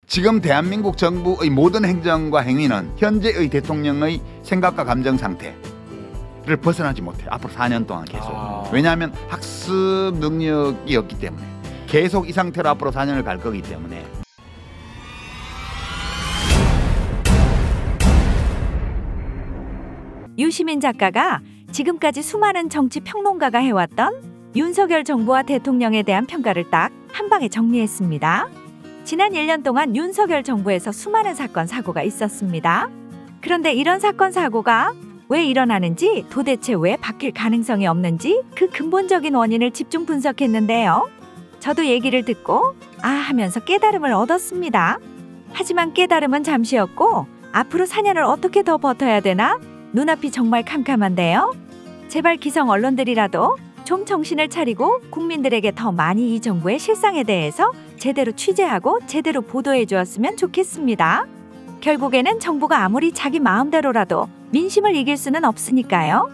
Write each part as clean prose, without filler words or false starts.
지금 대한민국 정부의 모든 행정과 행위는 현재의 대통령의 생각과 감정 상태를 벗어나지 못해. 앞으로 4년 동안 계속. 왜냐하면 학습 능력이 없기 때문에. 계속 이 상태로 앞으로 4년을 갈 거기 때문에. 유시민 작가가 지금까지 수많은 정치 평론가가 해왔던 윤석열 정부와 대통령에 대한 평가를 딱 한 방에 정리했습니다. 지난 1년 동안 윤석열 정부에서 수많은 사건, 사고가 있었습니다. 그런데 이런 사건, 사고가 왜 일어나는지, 도대체 왜 바뀔 가능성이 없는지 그 근본적인 원인을 집중 분석했는데요. 저도 얘기를 듣고 아 하면서 깨달음을 얻었습니다. 하지만 깨달음은 잠시였고 앞으로 4년을 어떻게 더 버텨야 되나? 눈앞이 정말 캄캄한데요. 제발 기성 언론들이라도 좀 정신을 차리고 국민들에게 더 많이 이 정부의 실상에 대해서 제대로 취재하고 제대로 보도해 주었으면 좋겠습니다. 결국에는 정부가 아무리 자기 마음대로라도 민심을 이길 수는 없으니까요.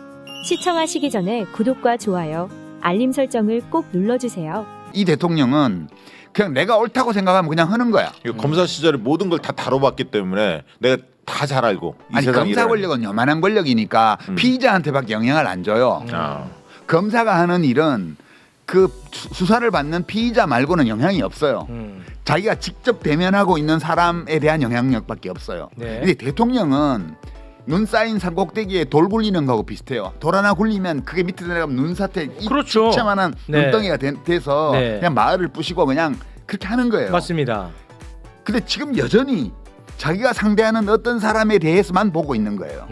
시청하시기 전에 구독과 좋아요, 알림 설정을 꼭 눌러주세요. 이 대통령은 그냥 내가 옳다고 생각하면 그냥 하는 거야. 검사 시절에 모든 걸 다 다뤄봤기 때문에 내가 다 잘 알고. 아니 검사 권력은 요만한 권력이니까 피의자한테밖에 영향을 안 줘요. 검사가 하는 일은 그 수사를 받는 피의자 말고는 영향이 없어요. 자기가 직접 대면하고 있는 사람에 대한 영향력밖에 없어요. 근데 대통령은 눈 쌓인 산꼭대기에 돌 굴리는 거하고 비슷해요. 돌 하나 굴리면 그게 밑에 내려가면 눈사태 그렇죠. 이만한 눈덩이가 돼서 그냥 마을을 부시고 그냥 그렇게 하는 거예요. 맞습니다. 근데 지금 여전히 자기가 상대하는 어떤 사람에 대해서만 보고 있는 거예요.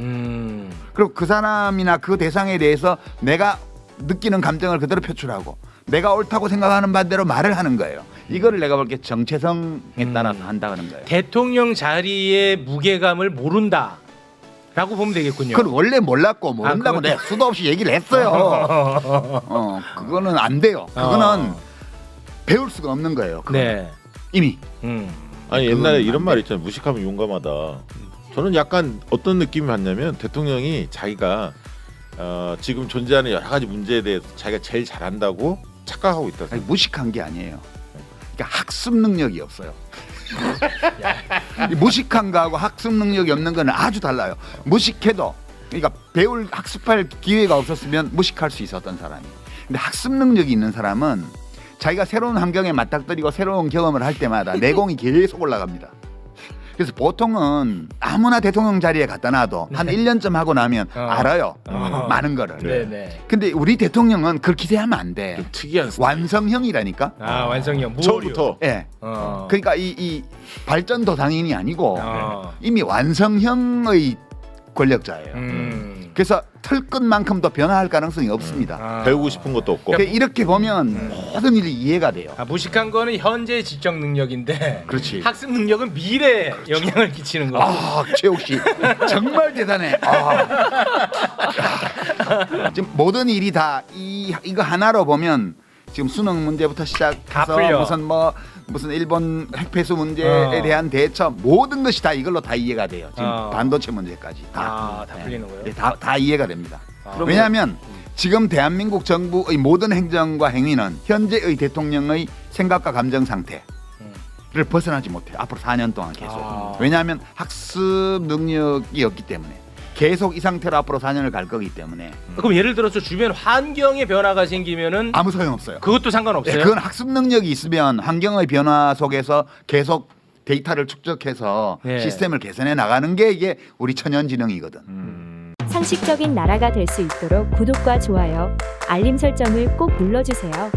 그리고 그 사람이나 그 대상에 대해서 내가 느끼는 감정을 그대로 표출하고 내가 옳다고 생각하는 반대로 말을 하는 거예요. 이거를 내가 볼 게 정체성에 따라서 한다는 거예요. 대통령 자리의 무게감을 모른다 라고 보면 되겠군요. 그건 원래 몰랐고 모른다고 내가 수도 없이 얘기를 했어요. 그거는 안 돼요. 그거는 배울 수가 없는 거예요. 이미. 아니 옛날에 이런 말 있잖아요. 무식하면 용감하다. 저는 약간 어떤 느낌이 받냐면 대통령이 자기가 지금 존재하는 여러 가지 문제에 대해서 자기가 제일 잘한다고 착각하고 있다. 아니, 무식한 게 아니에요. 그러니까 학습 능력이 없어요. 무식한 거하고 학습 능력이 없는 거는 아주 달라요. 무식해도 그러니까 배울 학습할 기회가 없었으면 무식할 수 있었던 사람이. 근데 학습 능력이 있는 사람은 자기가 새로운 환경에 맞닥뜨리고 새로운 경험을 할 때마다 내공이 계속 올라갑니다. 그래서 보통은 아무나 대통령 자리에 갖다 놔도 한 1년쯤 하고 나면 알아요. 많은 거를. 근데 우리 대통령은 그걸 기대하면 안 돼. 좀 특이한 완성형이라니까. 완성형. 처음부터. 예. 그러니까 이 발전 도상인이 아니고 이미 완성형의 권력자예요. 그래서 털끝만큼도 변화할 가능성이 없습니다. 배우고 싶은 것도 없고. 그러니까 이렇게 보면 모든 일이 이해가 돼요. 무식한 거는 현재 지적 능력인데 그렇지. 학습 능력은 미래에 영향을 끼치는 거. 최욱 씨 정말 대단해. 지금 모든 일이 다 이거 하나로 보면 지금 수능 문제부터 시작해서 무슨 일본 핵폐수 문제에 대한 대처 모든 것이 다 이걸로 다 이해가 돼요. 지금 반도체 문제까지 다 풀리는 거예요? 네, 다 이해가 됩니다. 왜냐하면 지금 대한민국 정부의 모든 행정과 행위는 현재의 대통령의 생각과 감정 상태를 벗어나지 못해. 앞으로 4년 동안 계속. 왜냐하면 학습 능력이 없기 때문에. 계속 이 상태로 앞으로 4년을 갈 거기 때문에. 그럼 예를 들어서 주변 환경의 변화가 생기면은 아무 소용없어요. 그것도 상관없어요? 네, 그건 학습 능력이 있으면 환경의 변화 속에서 계속 데이터를 축적해서 시스템을 개선해 나가는 게 이게 우리 천연지능이거든. 상식적인 나라가 될 수 있도록 구독과 좋아요, 알림 설정을 꼭 눌러주세요.